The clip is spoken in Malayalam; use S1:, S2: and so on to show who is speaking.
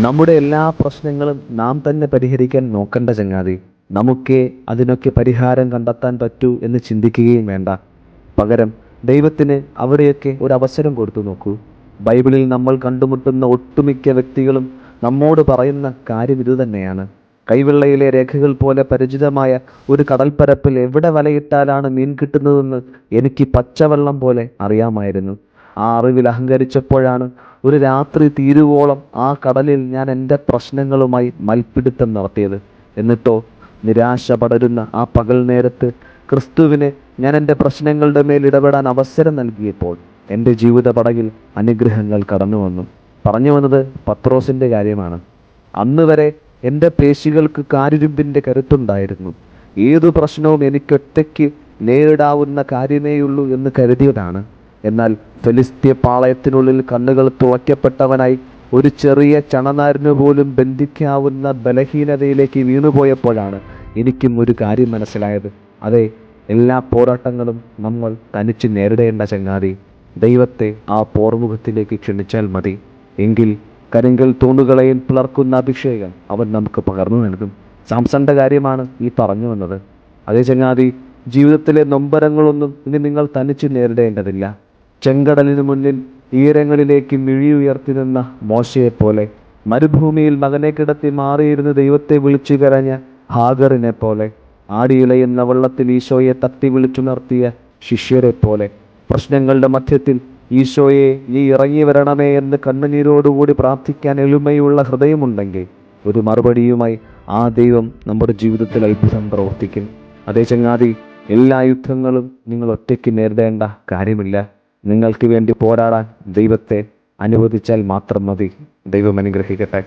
S1: നമ്മുടെ എല്ലാ പ്രശ്നങ്ങളും നാം തന്നെ പരിഹരിക്കാൻ നോക്കണ്ട ചങ്ങാതി. നമുക്കേ അതിനൊക്കെ പരിഹാരം കണ്ടെത്താൻ പറ്റൂ എന്ന് ചിന്തിക്കുകയും വേണ്ട. പകരം ദൈവത്തിന് അവിടെയൊക്കെ ഒരു അവസരം കൊടുത്തു നോക്കൂ. ബൈബിളിൽ നമ്മൾ കണ്ടുമുട്ടുന്ന ഒട്ടുമിക്ക വ്യക്തികളും നമ്മോട് പറയുന്ന കാര്യം ഇതുതന്നെയാണ്. കൈവെള്ളയിലെ രേഖകൾ പോലെ പരിചിതമായ ഒരു കടൽപ്പരപ്പിൽ എവിടെ വലയിട്ടാലാണ് മീൻ കിട്ടുന്നതെന്ന് എനിക്ക് പച്ചവെള്ളം പോലെ അറിയാമായിരുന്നു. ആ അറിവിൽ അഹങ്കരിച്ചപ്പോഴാണ് ഒരു രാത്രി തീരുവോളം ആ കടലിൽ ഞാൻ എൻ്റെ പ്രശ്നങ്ങളുമായി മൽപ്പിടുത്തം നടത്തിയത്. എന്നിട്ടോ നിരാശ പടരുന്ന ആ പകൽ നേരത്ത് ക്രിസ്തുവിന് ഞാൻ എൻ്റെ പ്രശ്നങ്ങളുടെ മേൽ ഇടപെടാൻ അവസരം നൽകിയപ്പോൾ എൻ്റെ ജീവിത പടകിൽ അനുഗ്രഹങ്ങൾ കടന്നു വന്നു. പറഞ്ഞു വന്നത് പത്രോസിൻ്റെ കാര്യമാണ്. അന്ന് വരെ എൻ്റെ പേശികൾക്ക് കാരിരുമ്പിൻ്റെ കരുത്തുണ്ടായിരുന്നു. ഏതു പ്രശ്നവും എനിക്കൊറ്റയ്ക്ക് നേരിടാവുന്ന കാര്യമേയുള്ളൂ എന്ന് കരുതിയതാണ്. എന്നാൽ ഫെലിസ്ത്യ പാളയത്തിനുള്ളിൽ കണ്ണുകൾ തുളയ്ക്കപ്പെട്ടവനായി ഒരു ചെറിയ ചണനാരിനു പോലും ബന്ധിക്കാവുന്ന ബലഹീനതയിലേക്ക് വീണുപോയപ്പോഴാണ് എനിക്കും ഒരു കാര്യം മനസ്സിലായത്. അതെ, എല്ലാ പോരാട്ടങ്ങളും നമ്മൾ തനിച്ച് നേരിടേണ്ട ചങ്ങാതി. ദൈവത്തെ ആ പോർമുഖത്തിലേക്ക് ക്ഷണിച്ചാൽ മതി. എങ്കിൽ കരിങ്കൽ തൂണുകളെയും പിളർക്കുന്ന അഭിഷേകം അവൻ നമുക്ക് പകർന്നു നൽകും. സാംസന്റെ കാര്യമാണ് ഈ പറഞ്ഞു വന്നത്. അതേ ചങ്ങാതി, ജീവിതത്തിലെ നൊമ്പരങ്ങളൊന്നും ഇനി നിങ്ങൾ തനിച്ച് നേരിടേണ്ടതില്ല. ചെങ്കടലിന് മുന്നിൽ ഈരങ്ങളിലേക്ക് മിഴിയുയർത്തി നിന്ന മോശയെപ്പോലെ, മരുഭൂമിയിൽ മകനെ കിടത്തി മാറിയിരുന്ന് ദൈവത്തെ വിളിച്ചു കരഞ്ഞ ഹാഗറിനെ പോലെ, ആടിയിളയുന്ന വെള്ളത്തിൽ ഈശോയെ തട്ടി വിളിച്ചുണർത്തിയ ശിഷ്യരെ പോലെ, പ്രശ്നങ്ങളുടെ മധ്യത്തിൽ ഈശോയെ നീ ഇറങ്ങി വരണമേ എന്ന് കണ്ണുനീരോടുകൂടി പ്രാർത്ഥിക്കാൻ എളിമയുള്ള ഹൃദയമുണ്ടെങ്കിൽ ഒരു മറുപടിയുമായി ആ ദൈവം നമ്മുടെ ജീവിതത്തിൽ അത്ഭുതം പ്രവർത്തിക്കും. അതേ ചങ്ങാതി, എല്ലാ യുദ്ധങ്ങളും നിങ്ങൾ ഒറ്റയ്ക്ക് നേരിടേണ്ട കാര്യമില്ല. നിങ്ങൾക്ക് വേണ്ടി പോരാടാൻ ദൈവത്തെ അനുവദിച്ചാൽ മാത്രം മതി. ദൈവം അനുഗ്രഹിക്കട്ടെ.